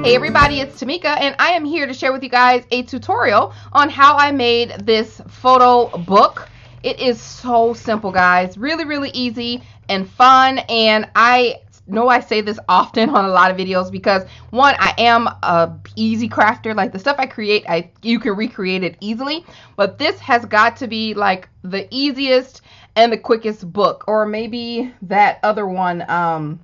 Hey everybody, it's Tamika and I am here to share with you guys a tutorial on how I made this photo book. It is so simple, guys. Really easy and fun, and I know I say this often on a lot of videos because one, I am a easy crafter. Like the stuff I create, you can recreate it easily, but this has got to be like the easiest and the quickest book, or maybe that other one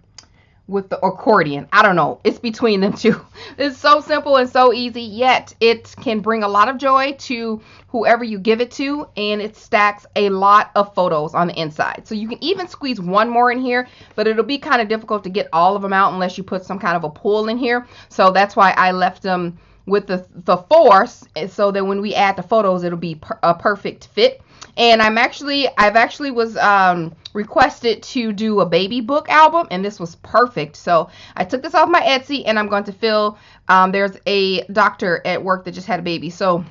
with the accordion. I don't know. It's between them two. It's so simple and so easy, yet it can bring a lot of joy to whoever you give it to, and it stacks a lot of photos on the inside. So you can even squeeze one more in here, but it'll be kind of difficult to get all of them out unless you put some kind of a pull in here. So that's why I left them with the force, so that when we add the photos, it'll be a perfect fit. And I've actually was requested to do a baby book album, and this was perfect. So I took this off my Etsy, and I'm going to fill, there's a doctor at work that just had a baby, so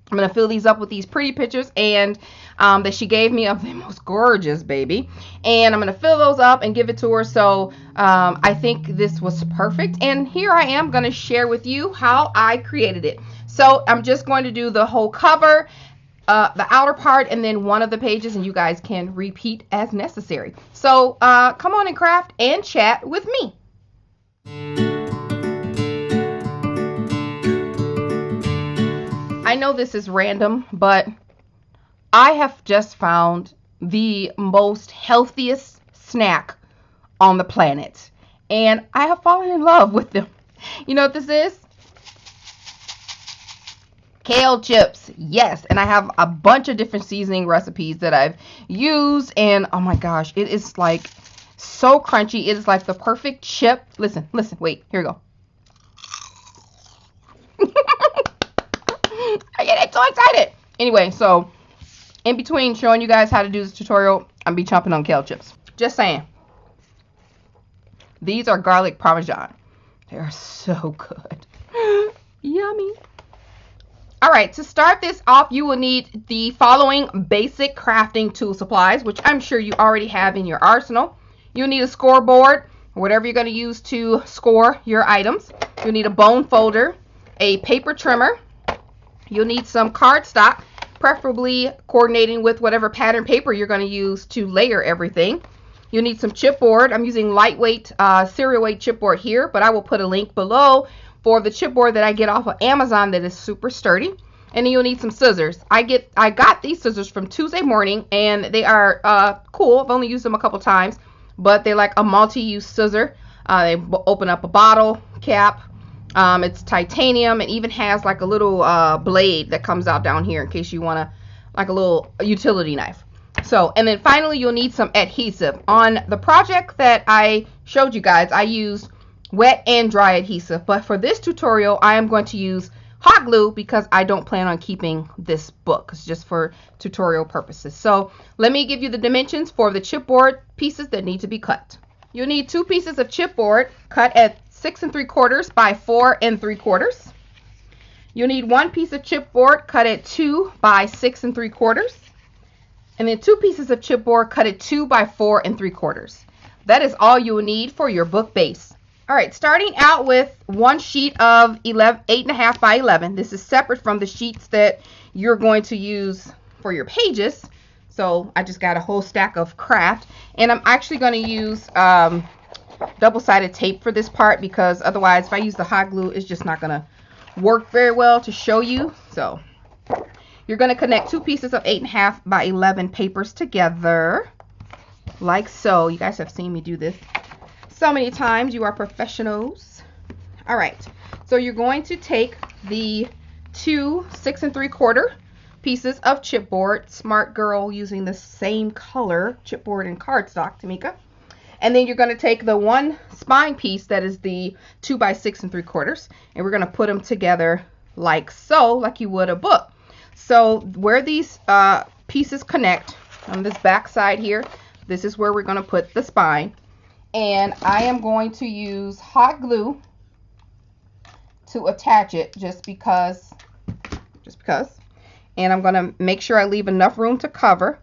I'm going to fill these up with these pretty pictures and that she gave me of the most gorgeous baby, and I'm going to fill those up and give it to her. So I think this was perfect, and here I am going to share with you how I created it. So I'm just going to do the whole cover, the outer part, and then one of the pages, and you guys can repeat as necessary. So come on and craft and chat with me. I know this is random, but I have just found the most healthiest snack on the planet, and I have fallen in love with them. You know what this is? Kale chips. Yes, and I have a bunch of different seasoning recipes that I've used, and oh my gosh, it is like so crunchy. It is like the perfect chip. Listen, wait, here we go. I get so excited. Anyway, so in between showing you guys how to do this tutorial, I'm be chomping on kale chips. Just saying. These are garlic parmesan. They're so good. Yummy. Alright, to start this off, you will need the following basic crafting tool supplies, which I'm sure you already have in your arsenal. You'll need a scoreboard, or whatever you're going to use to score your items. You'll need a bone folder, a paper trimmer. You'll need some cardstock, preferably coordinating with whatever pattern paper you're going to use to layer everything. You'll need some chipboard. I'm using lightweight, serial weight chipboard here, but I will put a link below for the chipboard that I get off of Amazon that is super sturdy. And then you'll need some scissors. I got these scissors from Tuesday Morning, and they are cool. I've only used them a couple times, but they're like a multi-use scissor. They open up a bottle cap. It's titanium. It even has like a little blade that comes out down here in case you want to, like a little utility knife. So, and then finally you'll need some adhesive. On the project that I showed you guys, I used wet and dry adhesive, but for this tutorial I am going to use hot glue because I don't plan on keeping this book. It's just for tutorial purposes. So let me give you the dimensions for the chipboard pieces that need to be cut. You'll need 2 pieces of chipboard cut at 6 3/4 by 4 3/4. You'll need 1 piece of chipboard cut at 2 by 6 3/4, and then 2 pieces of chipboard cut at 2 by 4 3/4. That is all you will need for your book base. Alright, starting out with 1 sheet of 8.5 by 11. This is separate from the sheets that you're going to use for your pages. So I just got a whole stack of craft, and I'm actually going to use double-sided tape for this part, because otherwise if I use the hot glue, it's just not going to work very well to show you. So you're going to connect 2 pieces of 8.5 by 11 papers together like so. You guys have seen me do this so many times. You are professionals. All right, so you're going to take the 2 6 3/4 pieces of chipboard. Smart girl, using the same color chipboard and cardstock, Tamika. And then you're going to take the 1 spine piece that is the 2 by 6 3/4, and we're going to put them together like so, like you would a book. So where these pieces connect on this back side here, this is where we're going to put the spine. And I am going to use hot glue to attach it just because. And I'm going to make sure I leave enough room to cover.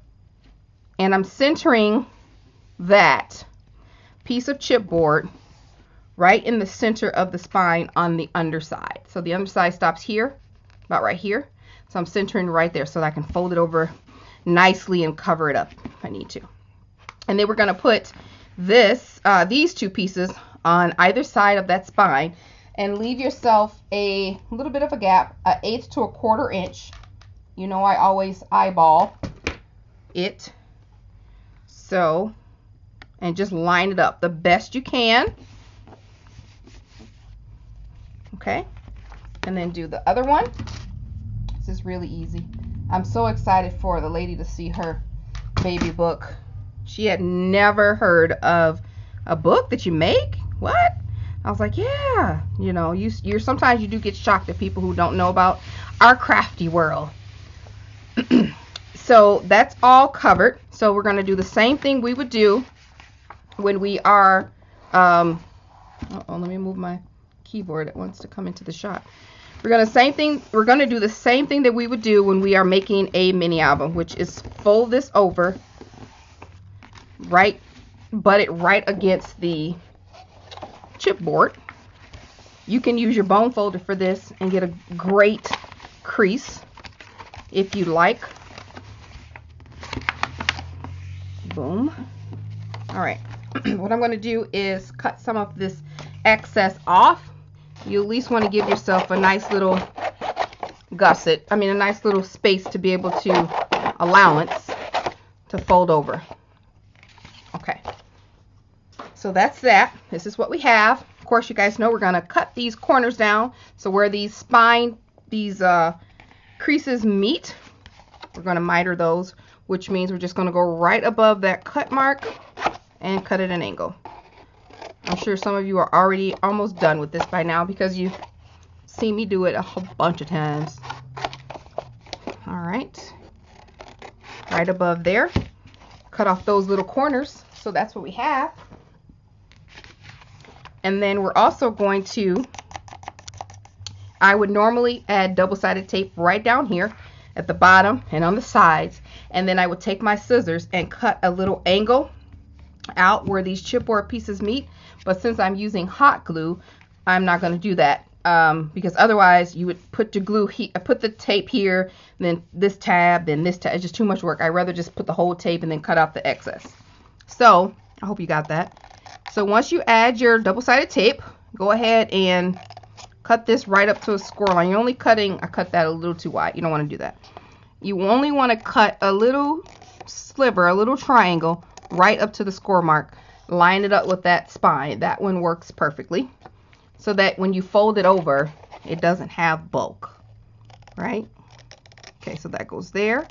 And I'm centering that piece of chipboard right in the center of the spine on the underside. So the underside stops here, about right here. So I'm centering right there so that I can fold it over nicely and cover it up if I need to. And then we're going to put this, these two pieces on either side of that spine and leave yourself a little bit of a gap, an 1/8 to 1/4 inch. You know, I always eyeball it. So, and just line it up the best you can. Okay. And then do the other one. This is really easy. I'm so excited for the lady to see her baby book. She had never heard of a book that you make. What? I was like, yeah. You know, you're sometimes you do get shocked at people who don't know about our crafty world. So that's all covered. So we're going to do the same thing we would do when we are, let me move my keyboard. It wants to come into the shot. We're going to do the same thing that we would do when we are making a mini album, which is fold this over, butt it right against the chipboard. You can use your bone folder for this and get a great crease if you like. Boom. All right. What I'm going to do is cut some of this excess off. You at least want to give yourself a nice little gusset. I mean, a nice little space to be able to allowance to fold over. Okay. So that's that. This is what we have. Of course, you guys know we're going to cut these corners down. So where these creases meet, we're going to miter those, which means we're just going to go right above that cut mark and cut at an angle. I'm sure some of you are already almost done with this by now because you've seen me do it a whole bunch of times. All right. Right above there. Cut off those little corners. So that's what we have. And then we're also going to, I would normally add double-sided tape right down here at the bottom and on the sides. And then I would take my scissors and cut a little angle out where these chipboard pieces meet. But since I'm using hot glue, I'm not going to do that because otherwise you would put the tape here, then this tab, then this tab. It's just too much work. I'd rather just put the whole tape and then cut out the excess. So I hope you got that. So once you add your double-sided tape, go ahead and cut this right up to a score line. You're only cutting, I cut that a little too wide. You don't want to do that. You only want to cut a little sliver, a little triangle right up to the score mark. Line it up with that spine. That one works perfectly. So that when you fold it over, it doesn't have bulk. Right? Okay, so that goes there.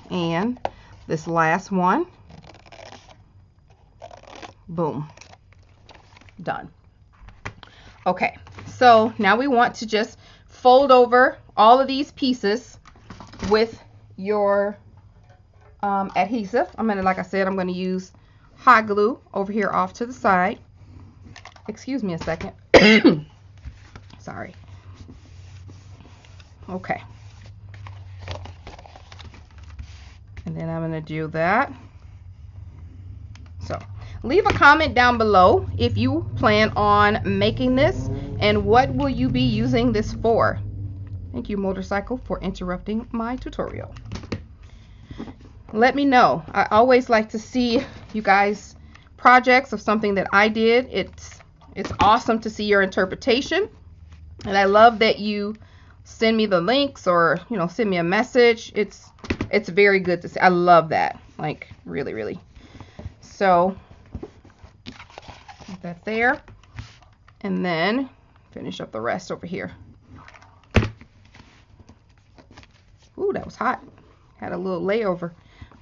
And this last one. Boom. Done. Okay, so now we want to just fold over all of these pieces with your adhesive. Like I said, I'm going to use hot glue over here off to the side. Excuse me a second. Sorry. Okay. And then I'm going to do that. So leave a comment down below if you plan on making this and what will you be using this for. Thank you, Motorcycle, for interrupting my tutorial. Let me know. I always like to see you guys projects of something that I did. It's awesome to see your interpretation, and I love that you send me the links or send me a message. It's very good to see. I love that, like really. So put that there, and then finish up the rest over here. Ooh, that was hot. Had a little layover,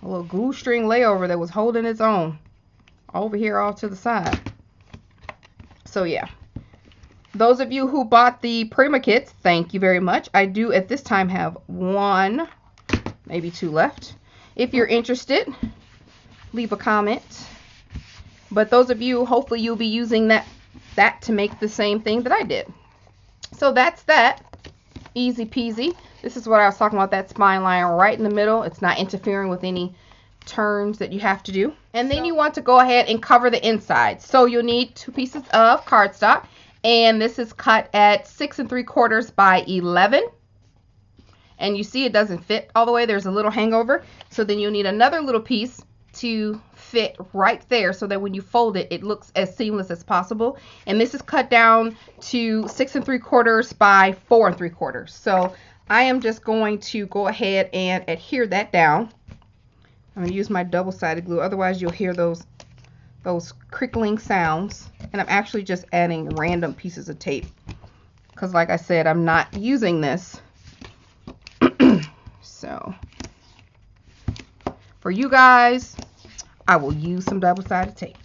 a little glue string layover that was holding its own over here off to the side. So yeah, those of you who bought the Prima kits, thank you very much. I do at this time have 1, maybe 2 left. If you're interested, leave a comment. But those of you, hopefully you'll be using that to make the same thing that I did. So that's that. Easy peasy. This is what I was talking about, that spine line right in the middle. It's not interfering with any turns that you have to do. And then you want to go ahead and cover the inside. So you'll need 2 pieces of cardstock, and this is cut at 6 3/4 by 11. And you see it doesn't fit all the way. There's a little hangover. So then you'll need another little piece to fit right there so that when you fold it, it looks as seamless as possible. And this is cut down to 6 3/4 by 4 3/4. So I am just going to go ahead and adhere that down. I'm going to use my double-sided glue, otherwise you'll hear those crickling sounds. And I'm actually just adding random pieces of tape because, like I said, I'm not using this. So for you guys, I will use some double-sided tape.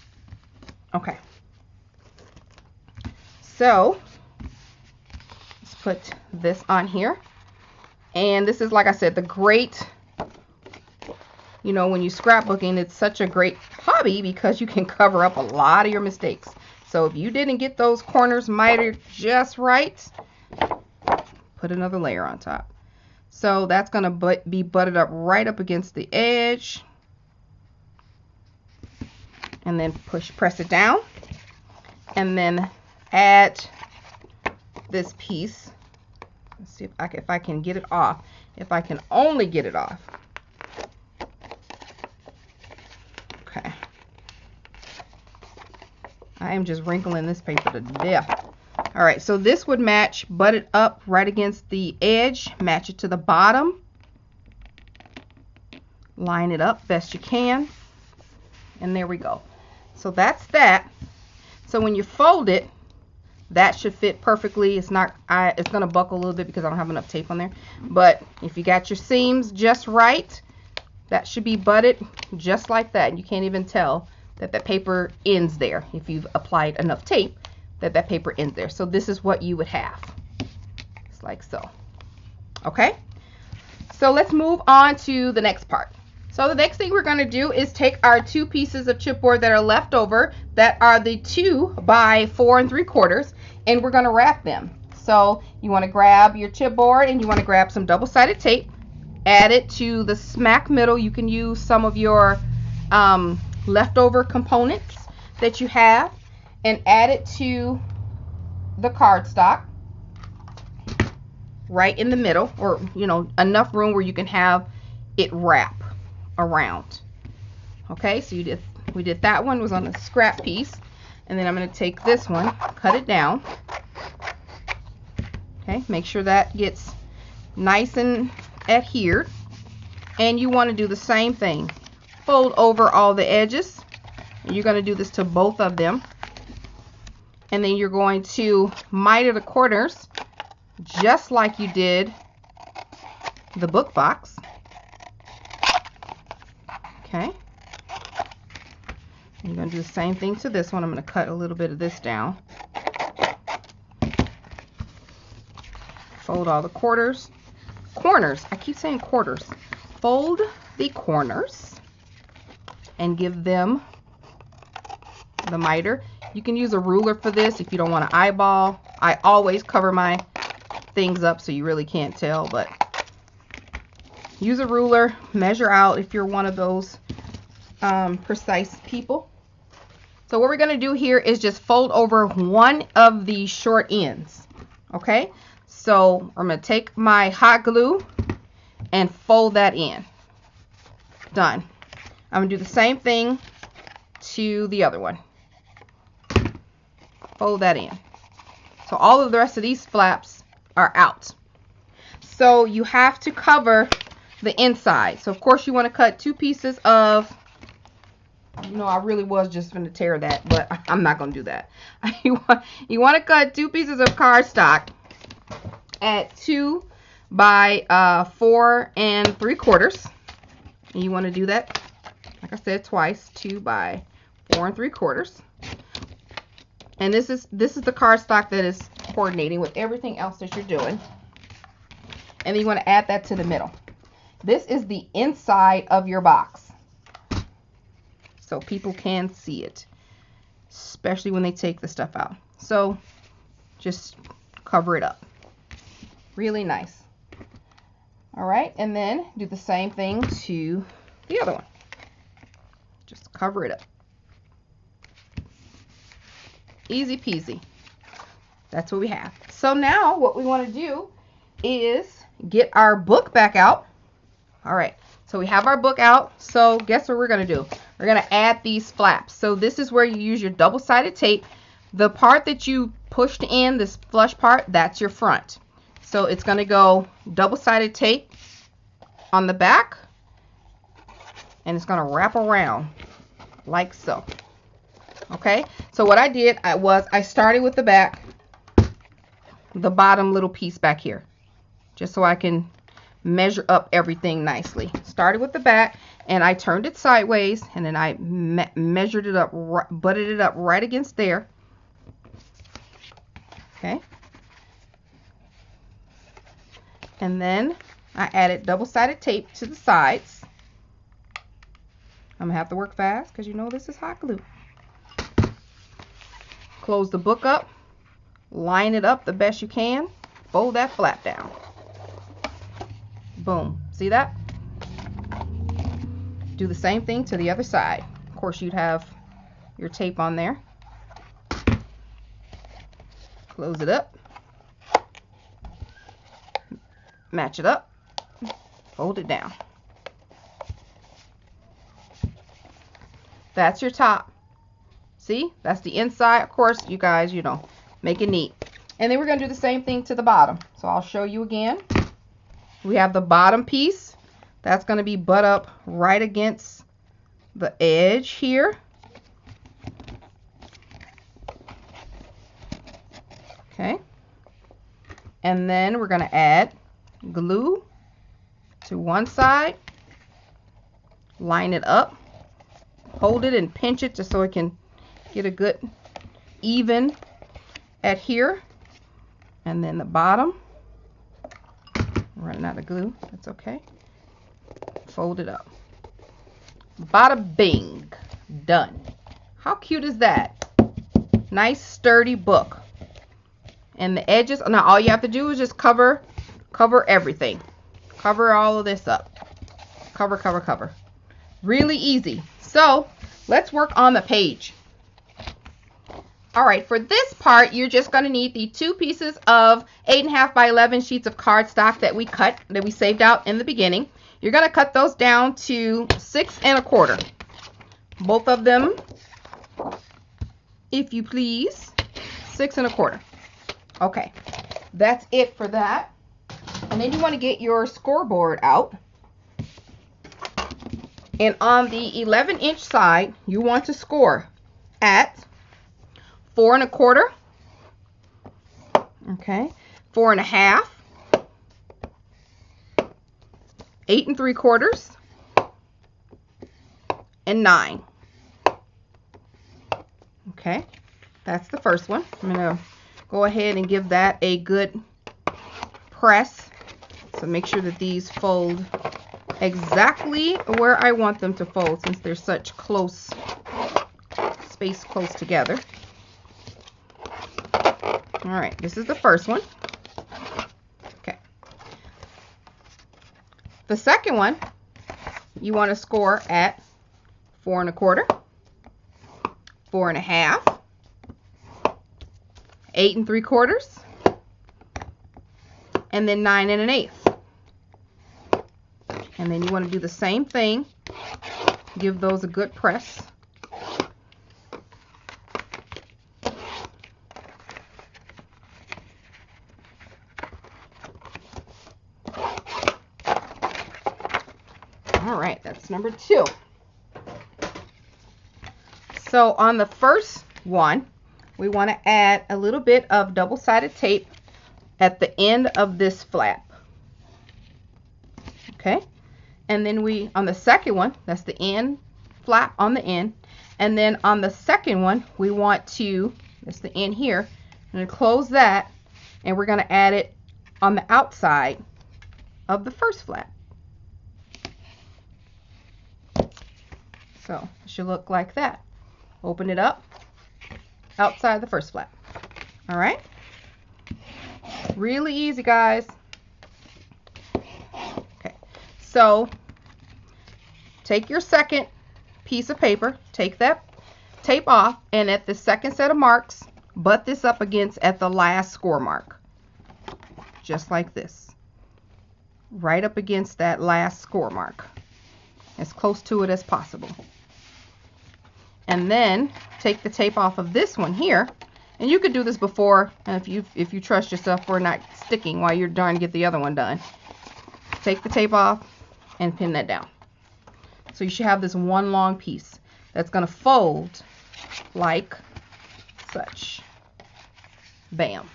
Okay. So let's put this on here. And this is, like I said, the great, you know, when you're scrapbooking, it's such a great hobby because you can cover up a lot of your mistakes. So if you didn't get those corners mitered just right, put another layer on top. So that's going to be butted up right up against the edge. And then press it down. And then add this piece. Let's see if I can get it off. If I can only get it off. Okay. I am just wrinkling this paper to death. All right, so this would match, butt it up right against the edge, match it to the bottom. Line it up best you can. And there we go. So that's that. So when you fold it, that should fit perfectly. It's not, it's going to buckle a little bit because I don't have enough tape on there. But if you got your seams just right, that should be butted just like that. And you can't even tell that the paper ends there if you've applied enough tape, that paper ends there. So this is what you would have. It's like so. Okay. So let's move on to the next part. So the next thing we're going to do is take our 2 pieces of chipboard that are left over, that are the 2 by 4 3/4, and we're going to wrap them. So you want to grab your chipboard and you want to grab some double-sided tape, add it to the smack middle. You can use some of your leftover components that you have and add it to the cardstock right in the middle, or you know, enough room where you can have it wrap around. Okay, so we did that one, was on a scrap piece, and then I'm going to take this one, cut it down. Okay, make sure that gets nice and adhered, and you want to do the same thing. Fold over all the edges, and you're going to do this to both of them, and then you're going to miter the corners just like you did the book box. Okay. You're going to do the same thing to this one. I'm going to cut a little bit of this down. Fold all the corners. I keep saying quarters. Fold the corners and give them the miter. You can use a ruler for this if you don't want to eyeball. I always cover my things up so you really can't tell, but use a ruler, measure out if you're one of those precise people. So what we're going to do here is just fold over one of the short ends. Okay, so I'm going to take my hot glue and fold that in. Done. I'm going to do the same thing to the other one. Fold that in. So all of the rest of these flaps are out. So you have to cover the inside. So of course you want to cut 2 pieces of, you know, I really was just going to tear that, but I'm not going to do that. You want to cut 2 pieces of cardstock at 2 by 4 3/4. And you want to do that, like I said, twice, 2 by 4 3/4. And this is the cardstock that is coordinating with everything else that you're doing. And then you want to add that to the middle. This is the inside of your box, so people can see it, especially when they take the stuff out. So just cover it up. Really nice. All right, and then do the same thing to the other one. Cover it up. Easy peasy. That's what we have. So now what we want to do is get our book back out. All right. So we have our book out. So guess what we're going to do? We're going to add these flaps. So this is where you use your double-sided tape. The part that you pushed in, this flush part, that's your front. So it's going to go double-sided tape on the back, and it's going to wrap around like so. Okay, so what I did was I started with the back, the bottom little piece back here, just so I can measure up everything nicely. Started with the back, and I turned it sideways, and then I measured it up, butted it up right against there. Okay, and then I added double-sided tape to the sides. I'm gonna have to work fast because you know this is hot glue. Close the book up, line it up the best you can, fold that flap down. Boom. See that? Do the same thing to the other side. Of course, you'd have your tape on there. Close it up. Match it up. Fold it down. That's your top. See? That's the inside. Of course, you guys, you know, make it neat. And then we're going to do the same thing to the bottom. So I'll show you again. We have the bottom piece. That's going to be butt up right against the edge here. Okay. And then we're going to add glue to one side. Line it up. Hold it and pinch it just so it can get a good even adhere. And then the bottom. Running out of glue. That's okay. Fold it up. Bada bing. Done. How cute is that? Nice sturdy book. And the edges, now all you have to do is just cover everything. Cover all of this up. Cover, cover, cover. Really easy. So let's work on the page. All right, for this part, you're just going to need the 2 pieces of 8.5 by 11 sheets of cardstock that we cut, that we saved out in the beginning. You're going to cut those down to 6 1/4. Both of them, if you please, 6 1/4. Okay, that's it for that. And then you want to get your scoreboard out. And on the 11-inch side, you want to score at 4 1/4. Okay, 4 1/2, 8 3/4, and 9. Okay, that's the first one. I'm gonna go ahead and give that a good press. So make sure that these fold exactly where I want them to fold, since they're such close, spaced close together. All right, this is the first one. Okay. The second one, you want to score at 4 1/4, 4 1/2, 8 3/4, and then 9 1/8. And then you want to do the same thing. Give those a good press. All right, that's number 2. So on the first one, we want to add a little bit of double-sided tape at the end of this flap. Okay, and then on the second one, that's the end flap on the end, and then on the second one, we want to, that's the end here, and close that, and we're going to add it on the outside of the first flap. So it should look like that. Open it up outside the first flap. All right, really easy, guys. Okay, so take your second piece of paper, take that tape off, and at the second set of marks, butt this up against at the last score mark. Just like this. Right up against that last score mark. As close to it as possible. And then take the tape off of this one here. And you could do this before, if you trust yourself for not sticking while you're trying to get the other one done. Take the tape off and pin that down. So you should have this one long piece that's going to fold like such. Bam.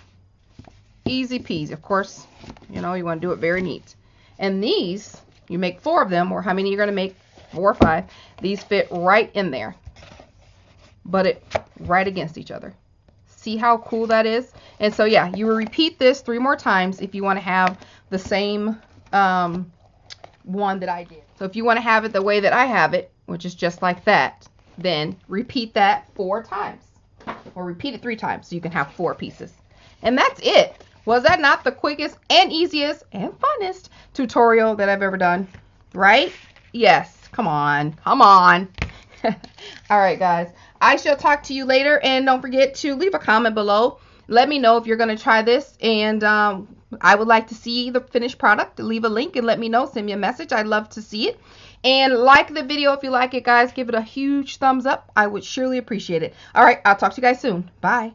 Easy peasy. Of course, you know, you want to do it very neat. And these, you make 4 of them, or how many you're going to make, 4 or 5. These fit right in there. But it right against each other. See how cool that is? And so yeah, you will repeat this 3 more times if you want to have the same one that I did. So if you want to have it the way that I have it, which is just like that, then repeat that 4 times. Or repeat it 3 times so you can have 4 pieces. And that's it. Was that not the quickest and easiest and funnest tutorial that I've ever done? Right? Yes. Come on. Come on. All right, guys. I shall talk to you later. And don't forget to leave a comment below. Let me know if you're going to try this. And I would like to see the finished product. Leave a link and let me know. Send me a message. I'd love to see it. And like the video if you like it, guys. Give it a huge thumbs up. I would surely appreciate it. All right. I'll talk to you guys soon. Bye.